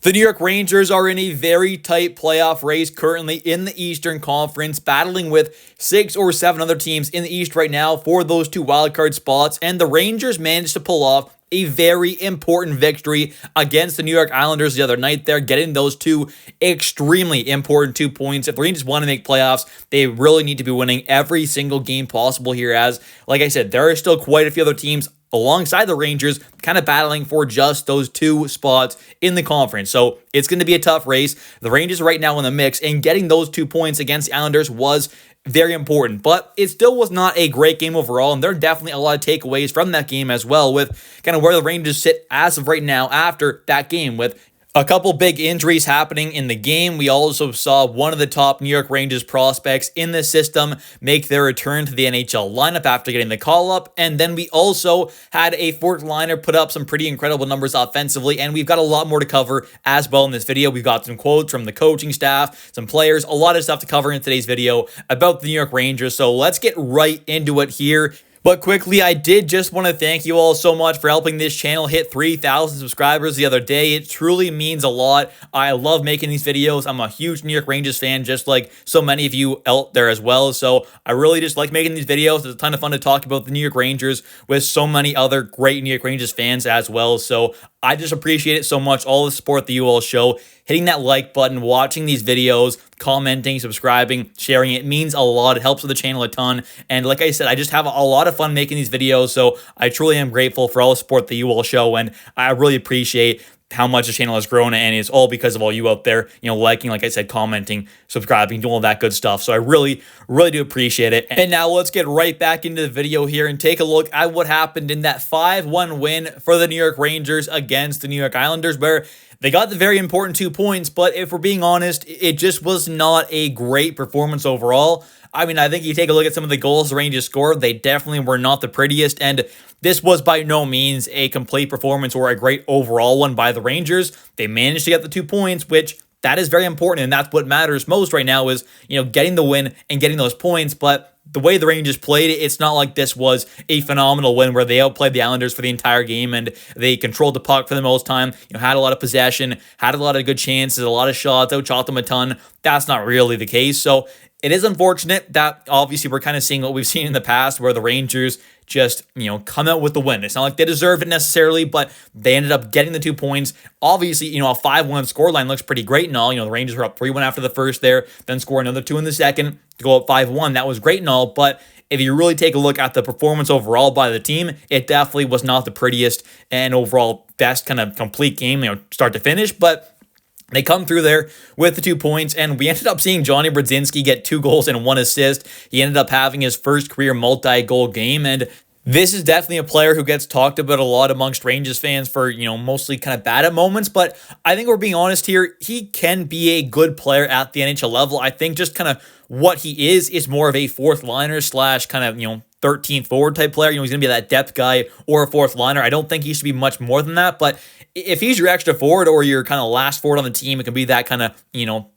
The New York Rangers are in a very tight playoff race currently in the Eastern Conference, battling with 6 or 7 other teams in the East right now for those 2 wildcard spots, and the Rangers managed to pull off a very important victory against the New York Islanders the other night there, getting those 2 extremely important 2 points. If the Rangers want to make playoffs, they really need to be winning every single game possible here, as, like I said, there are still quite a few other teams alongside the Rangers, kind of battling for just those 2 spots in the conference. So it's going to be a tough race. The Rangers are right now in the mix, and getting those 2 points against the Islanders was very important, but it still was not a great game overall, and there are definitely a lot of takeaways from that game as well, with kind of where the Rangers sit as of right now after that game, with a couple big injuries happening in the game. We also saw one of the top New York Rangers prospects in the system make their return to the NHL lineup after getting the call-up. And then we also had a fourth liner put up some pretty incredible numbers offensively. And we've got a lot more to cover as well in this video. We've got some quotes from the coaching staff, some players, a lot of stuff to cover in today's video about the New York Rangers. So let's get right into it here. But quickly, I did just want to thank you all so much for helping this channel hit 3,000 subscribers the other day. It truly means a lot. I love making these videos. I'm a huge New York Rangers fan, just like so many of you out there as well. So I really just like making these videos. It's a ton of fun to talk about the New York Rangers with so many other great New York Rangers fans as well. So I just appreciate it so much, all the support that you all show. Hitting that like button, watching these videos, commenting, subscribing, sharing, it means a lot. It helps with the channel a ton. And like I said, I just have a lot of fun making these videos, so I truly am grateful for all the support that you all show, and I really appreciate how much the channel has grown, and it's all because of all you out there, liking, like I said, commenting, subscribing, doing all that good stuff. So I really, really do appreciate it. And now let's get right back into the video here and take a look at what happened in that 5-1 win for the New York Rangers against the New York Islanders, where they got the very important 2 points, but if we're being honest, it just was not a great performance overall. I mean, I think you take a look at some of the goals the Rangers scored, they definitely were not the prettiest, and this was by no means a complete performance or a great overall one by the Rangers. They managed to get the 2 points, which that is very important, and that's what matters most right now is, getting the win and getting those points. But the way the Rangers played it, it's not like this was a phenomenal win where they outplayed the Islanders for the entire game and they controlled the puck for the most time, had a lot of possession, had a lot of good chances, a lot of shots, outshot them a ton. That's not really the case. So it is unfortunate that obviously we're kind of seeing what we've seen in the past where the Rangers just, come out with the win. It's not like they deserved it necessarily, but they ended up getting the 2 points. Obviously, a 5-1 scoreline looks pretty great and all. The Rangers were up 3-1 after the first there, then score another 2 in the second to go up 5-1. That was great and all, but if you really take a look at the performance overall by the team, it definitely was not the prettiest and overall best kind of complete game, start to finish, but they come through there with the 2 points, and we ended up seeing Johnny Brodzinski get 2 goals and 1 assist. He ended up having his first career multi-goal game, and this is definitely a player who gets talked about a lot amongst Rangers fans for, mostly kind of bad at moments, but I think we're being honest here, he can be a good player at the NHL level. I think just kind of what he is more of a fourth liner slash kind of, 13th forward type player. He's going to be that depth guy or a fourth liner. I don't think he should be much more than that, but if he's your extra forward or your kind of last forward on the team, it can be that kind of,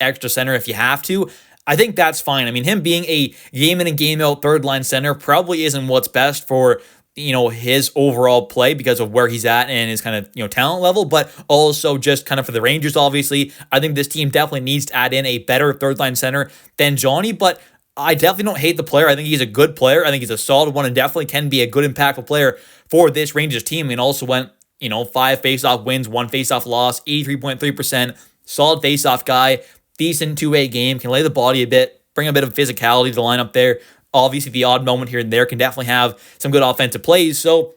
extra center if you have to. I think that's fine. I mean, him being a game in and game out third line center probably isn't what's best for, his overall play because of where he's at and his kind of, talent level, but also just kind of for the Rangers, obviously. I think this team definitely needs to add in a better third line center than Johnny, but I definitely don't hate the player. I think he's a good player. I think he's a solid one and definitely can be a good impactful player for this Rangers team. And also went, 5 faceoff wins, 1 faceoff loss, 83.3%, solid faceoff guy, decent two-way game, can lay the body a bit, bring a bit of physicality to the lineup there. Obviously, the odd moment here and there can definitely have some good offensive plays. So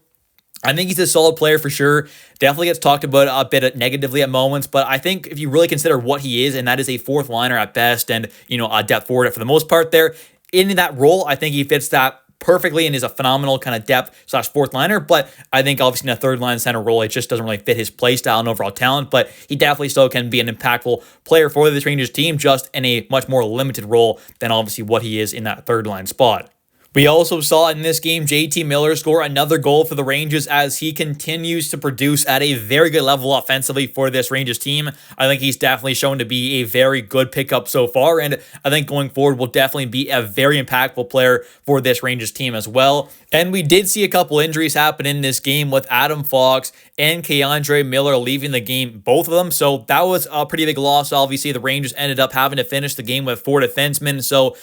I think he's a solid player for sure. Definitely gets talked about a bit negatively at moments, but I think if you really consider what he is, and that is a fourth liner at best and, a depth forward for the most part there, in that role, I think he fits that perfectly and is a phenomenal kind of depth slash fourth liner. But I think obviously in a third line center role, it just doesn't really fit his play style and overall talent, but he definitely still can be an impactful player for this Rangers team, just in a much more limited role than obviously what he is in that third line spot. We also saw in this game JT Miller score another goal for the Rangers as he continues to produce at a very good level offensively for this Rangers team. I think he's definitely shown to be a very good pickup so far, and I think going forward will definitely be a very impactful player for this Rangers team as well. And we did see a couple injuries happen in this game with Adam Fox and Keandre Miller leaving the game, both of them. So that was a pretty big loss. Obviously, the Rangers ended up having to finish the game with 4 defensemen. So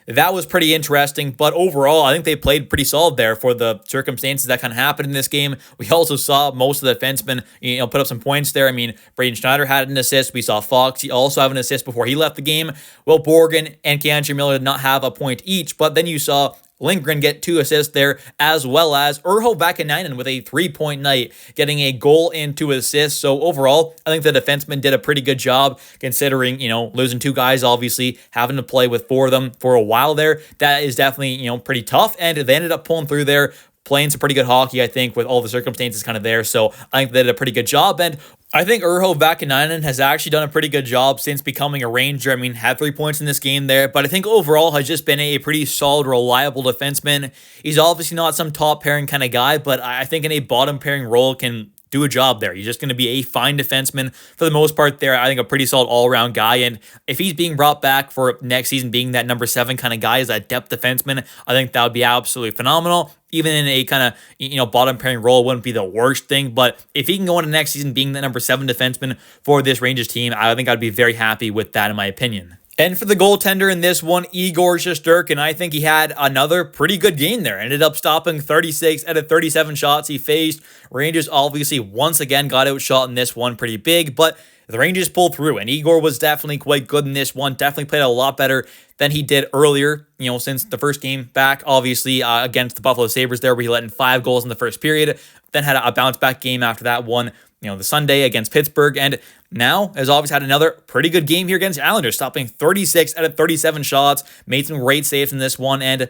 that was pretty interesting, but overall, I think they played pretty solid there for the circumstances that kind of happened in this game. We also saw most of the defensemen, put up some points there. I mean, Braden Schneider had an assist. We saw Fox. He also had an assist before he left the game. Will Borgen and Keandre Miller did not have a point each, but then you saw Lindgren get 2 assists there, as well as Urho Vakanainen with a 3-point night, getting a goal and 2 assists. So overall, I think the defensemen did a pretty good job considering, losing 2 guys, obviously, having to play with 4 of them for a while there. That is definitely, pretty tough, and they ended up pulling through there, playing some pretty good hockey, I think, with all the circumstances kind of there. So I think they did a pretty good job, and I think Urho Vakanainen has actually done a pretty good job since becoming a Ranger. I mean, had 3 points in this game there, but I think overall has just been a pretty solid, reliable defenseman. He's obviously not some top pairing kind of guy, but I think in a bottom pairing role can do a job there. He's just going to be a fine defenseman for the most part there. I think a pretty solid all-around guy, and if he's being brought back for next season being that number 7 kind of guy as that depth defenseman, I think that would be absolutely phenomenal. Even in a kind of, bottom pairing role wouldn't be the worst thing, but if he can go into next season being the number 7 defenseman for this Rangers team, I think I'd be very happy with that in my opinion. And for the goaltender in this one, Igor Shesterkin, I think he had another pretty good game there. Ended up stopping 36 out of 37 shots he faced. Rangers obviously once again got outshot in this one pretty big, but the Rangers pulled through, and Igor was definitely quite good in this one. Definitely played a lot better than he did earlier, since the first game back, obviously, against the Buffalo Sabres there, where he let in 5 goals in the first period, then had a bounce-back game after that one, the Sunday against Pittsburgh, and now has obviously had another pretty good game here against the Islanders, stopping 36 out of 37 shots, made some great saves in this one, and,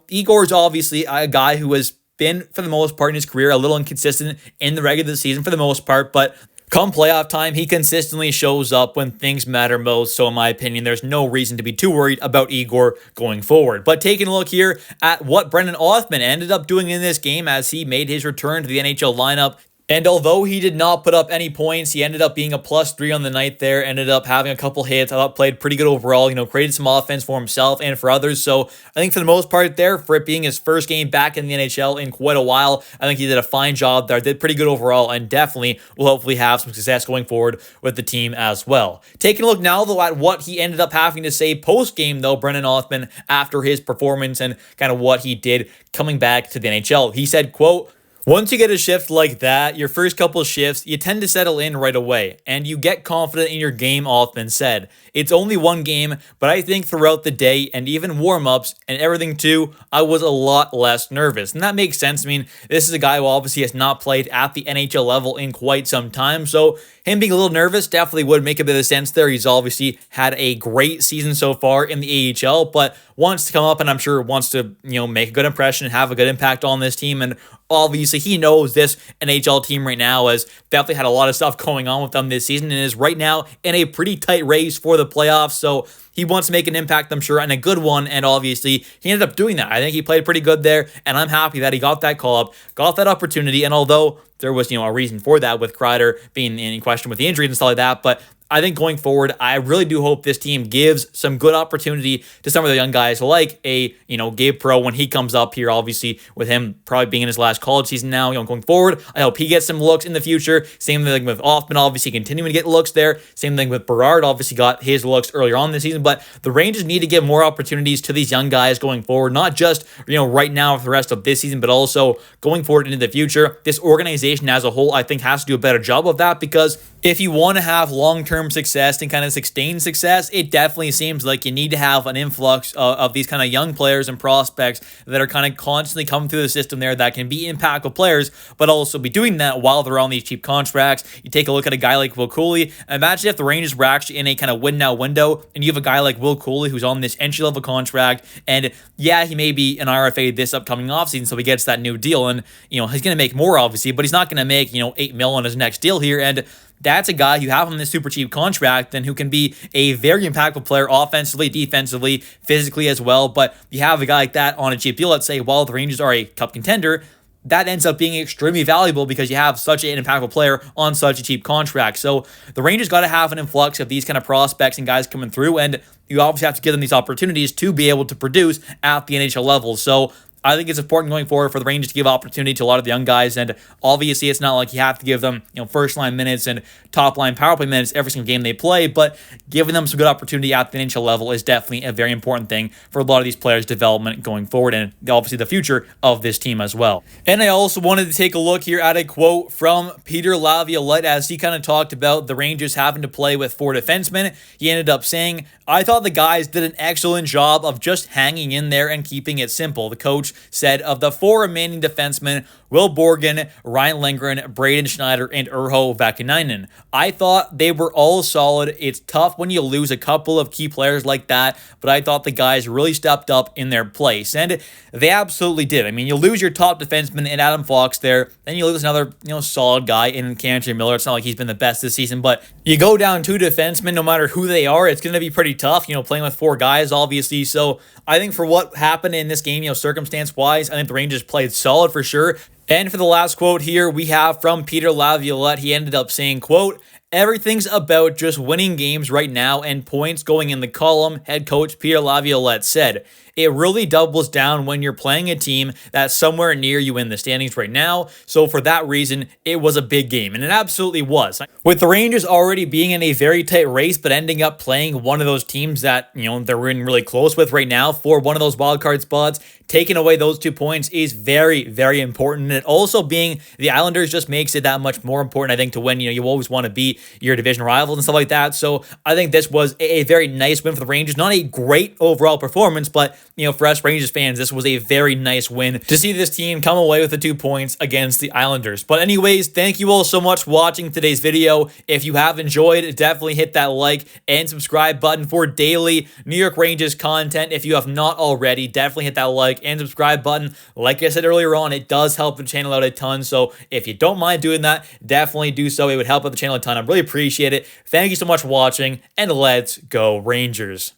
Igor is obviously a guy who has been, for the most part in his career, a little inconsistent in the regular season for the most part, but come playoff time, he consistently shows up when things matter most. So in my opinion, there's no reason to be too worried about Igor going forward. But taking a look here at what Brendan Othmann ended up doing in this game as he made his return to the NHL lineup. And although he did not put up any points, he ended up being a +3 on the night there, ended up having a couple hits. I thought played pretty good overall, created some offense for himself and for others. So I think for the most part there, for it being his first game back in the NHL in quite a while, I think he did a fine job there, did pretty good overall, and definitely will hopefully have some success going forward with the team as well. Taking a look now, though, at what he ended up having to say post-game, though, Brendan Othmann, after his performance and kind of what he did coming back to the NHL. He said, quote, "Once you get a shift like that, your first couple shifts, you tend to settle in right away, and you get confident in your game," Othmann said. "It's only one game, but I think throughout the day and even warm-ups and everything too, I was a lot less nervous." And that makes sense. I mean, this is a guy who obviously has not played at the NHL level in quite some time, so him being a little nervous definitely would make a bit of sense there. He's obviously had a great season so far in the AHL, but wants to come up and I'm sure wants to, make a good impression and have a good impact on this team. And obviously he knows this NHL team right now has definitely had a lot of stuff going on with them this season and is right now in a pretty tight race for the playoffs. So he wants to make an impact, I'm sure, and a good one, and obviously he ended up doing that. I think he played pretty good there, and I'm happy that he got that call-up, got that opportunity, and although there was, a reason for that with Kreider being in question with the injuries and stuff like that, but I think going forward, I really do hope this team gives some good opportunity to some of the young guys like Gabe Pro when he comes up here, obviously with him probably being in his last college season now, going forward. I hope he gets some looks in the future. Same thing with Othmann, obviously continuing to get looks there. Same thing with Berard, obviously got his looks earlier on this season, but the Rangers need to give more opportunities to these young guys going forward, not just, right now for the rest of this season, but also going forward into the future. This organization as a whole, I think, has to do a better job of that because if you want to have long-term success and kind of sustained success, it definitely seems like you need to have an influx of these kind of young players and prospects that are kind of constantly coming through the system there that can be impactful players, but also be doing that while they're on these cheap contracts. You take a look at a guy like Will Cooley. Imagine if the Rangers were actually in a kind of win-now window, and you have a guy like Will Cooley who's on this entry-level contract, and yeah, he may be an RFA this upcoming offseason, so he gets that new deal, and, he's going to make more, obviously, but he's not going to make, $8 million on his next deal here, and that's a guy you have on this super cheap contract and who can be a very impactful player offensively, defensively, physically as well. But you have a guy like that on a cheap deal, let's say, while the Rangers are a cup contender, that ends up being extremely valuable because you have such an impactful player on such a cheap contract. So the Rangers got to have an influx of these kind of prospects and guys coming through, and you obviously have to give them these opportunities to be able to produce at the NHL level. So I think it's important going forward for the Rangers to give opportunity to a lot of the young guys, and obviously it's not like you have to give them, first line minutes and top line power play minutes every single game they play, but giving them some good opportunity at the NHL level is definitely a very important thing for a lot of these players' development going forward, and obviously the future of this team as well. And I also wanted to take a look here at a quote from Peter Laviolette as he kind of talked about the Rangers having to play with 4 defensemen. He ended up saying, "I thought the guys did an excellent job of just hanging in there and keeping it simple." The coach said of the 4 remaining defensemen, Will Borgen, Ryan Lindgren, Braden Schneider, and Urho Vakanainen, I thought they were all solid. It's tough when you lose a couple of key players like that, but I thought the guys really stepped up in their place, and they absolutely did. I mean, you lose your top defenseman in Adam Fox there, then you lose another, solid guy in Cantor Miller. It's not like he's been the best this season, but you go down 2 defensemen, no matter who they are, it's going to be pretty tough, playing with 4 guys, obviously. So I think for what happened in this game, circumstance-wise, I think the Rangers played solid for sure. And for the last quote here, we have from Peter Laviolette. He ended up saying, quote, "Everything's about just winning games right now and points going in the column," head coach Peter Laviolette said. "It really doubles down when you're playing a team that's somewhere near you in the standings right now. So for that reason, it was a big game." And it absolutely was. With the Rangers already being in a very tight race, but ending up playing one of those teams that, they're in really close with right now for one of those wildcard spots, taking away those 2 points is very, very important. And also being the Islanders just makes it that much more important, I think, to win. You always want to beat your division rivals and stuff like that. So I think this was a very nice win for the Rangers. Not a great overall performance, but for us Rangers fans, this was a very nice win to see this team come away with the 2 points against the Islanders. But anyways, thank you all so much for watching today's video. If you have enjoyed, definitely hit that like and subscribe button for daily New York Rangers content. If you have not already, definitely hit that like and subscribe button. Like I said earlier on, it does help the channel out a ton. So if you don't mind doing that, definitely do so. It would help out the channel a ton. I really appreciate it. Thank you so much for watching, and let's go Rangers.